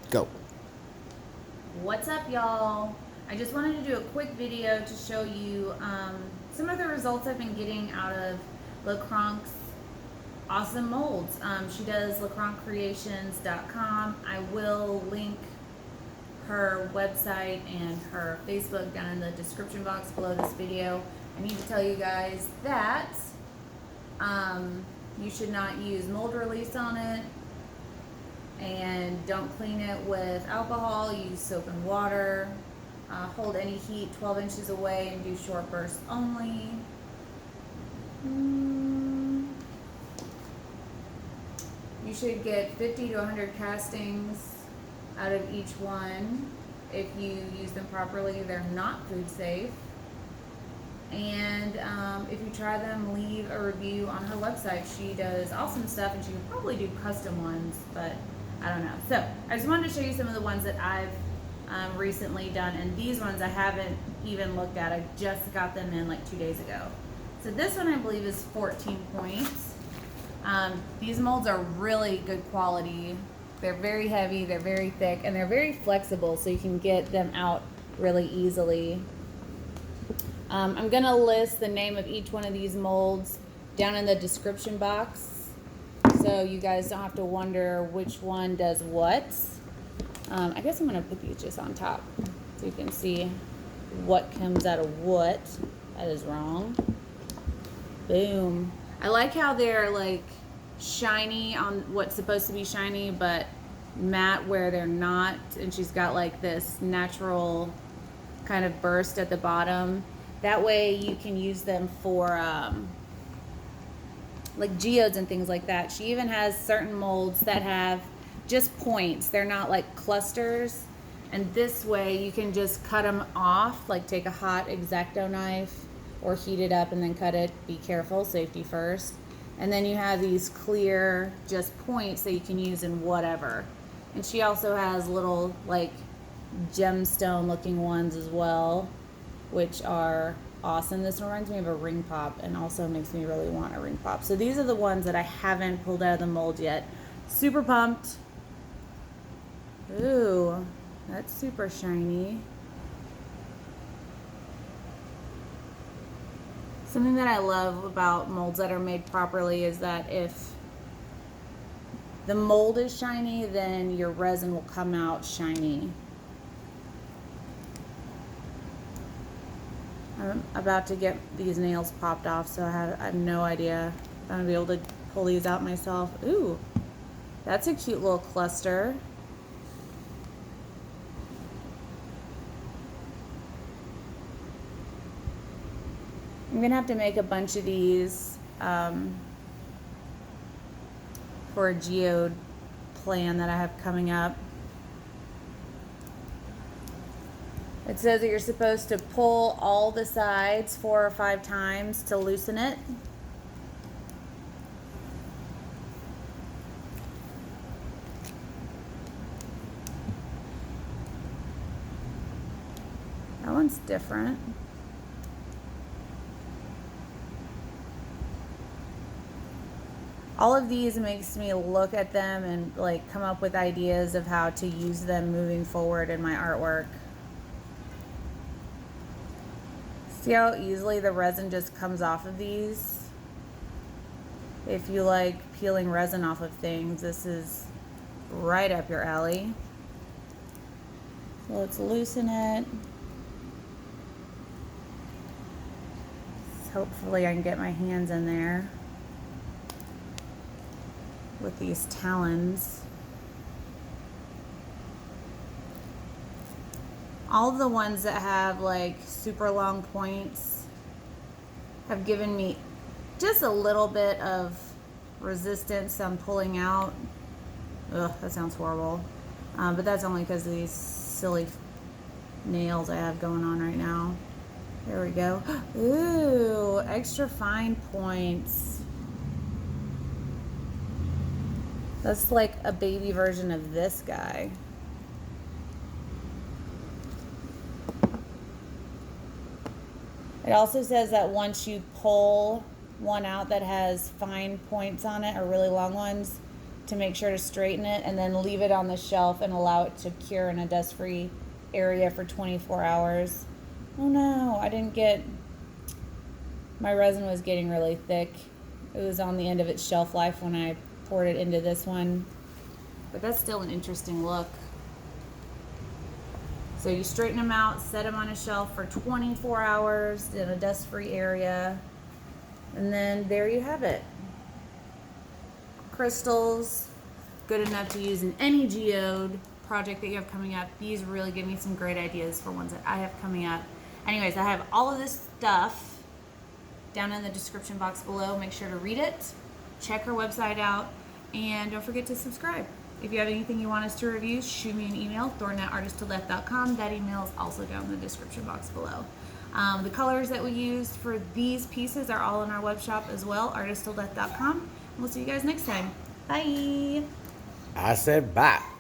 Go. What's up, y'all? I just wanted to do a quick video to show you some of the results I've been getting out of Kranch's awesome molds. She does LaCranchCreations.com. I will link her website and her Facebook down in the description box below this video. I need to tell you guys that you should not use mold release on it, and don't clean it with alcohol. Use soap and water. Hold any heat 12 inches away and do short bursts only. You should get 50 to 100 castings out of each one. If you use them properly, they're not food safe. And if you try them, leave a review on her website. She does awesome stuff, and she could probably do custom ones, but I don't know. So I just wanted to show you some of the ones that I've recently done, and these ones I haven't even looked at. I just got them in like 2 days ago. So this one I believe is 14 points. These molds are really good quality. They're very heavy, they're very thick, and they're very flexible, so you can get them out really easily. I'm gonna list the name of each one of these molds down in the description box, so you guys don't have to wonder which one does what. I guess I'm gonna put these just on top so you can see what comes out of what. That is wrong. Boom. I like how they're like shiny on what's supposed to be shiny, but matte where they're not, and she's got like this natural kind of burst at the bottom. That way you can use them for like geodes and things like that. She even has certain molds that have just points. They're not like clusters. And this way you can just cut them off, like take a hot X-Acto knife or heat it up and then cut it. Be careful, safety first. And then you have these clear just points that you can use in whatever. And she also has little like gemstone looking ones as well, which are awesome. This reminds me of a ring pop and also makes me really want a ring pop. So these are the ones that I haven't pulled out of the mold yet. Super pumped. Ooh, that's super shiny. Something that I love about molds that are made properly is that if the mold is shiny, then your resin will come out shiny. I'm about to get these nails popped off, so I have no idea if I'm gonna be able to pull these out myself. Ooh, that's a cute little cluster. I'm gonna have to make a bunch of these for a geode plan that I have coming up. It says that you're supposed to pull all the sides 4 or 5 times to loosen it. That one's different. All of these makes me look at them and like come up with ideas of how to use them moving forward in my artwork. See how easily the resin just comes off of these? If you like peeling resin off of things, this is right up your alley. So let's loosen it. Hopefully I can get my hands in there with these talons. All of the ones that have like super long points have given me just a little bit of resistance on pulling out. Ugh, that sounds horrible. But that's only because of these silly nails I have going on right now. There we go. Ooh, extra fine points. That's like a baby version of this guy. It also says that once you pull one out that has fine points on it, or really long ones, to make sure to straighten it, and then leave it on the shelf and allow it to cure in a dust-free area for 24 hours. Oh no, I didn't get, my resin was getting really thick. It was on the end of its shelf life when I poured it into this one. But that's still an interesting look. So you straighten them out, set them on a shelf for 24 hours in a dust-free area, and then there you have it. Crystals, good enough to use in any geode project that you have coming up. These really give me some great ideas for ones that I have coming up. Anyways, I have all of this stuff down in the description box below. Make sure to read it, check her website out, and don't forget to subscribe. If you have anything you want us to review, shoot me an email, thorn@artisttoleft.com. That email is also down in the description box below. The colors that we used for these pieces are all in our web shop as well, artisttoleft.com. We'll see you guys next time. Bye. I said bye.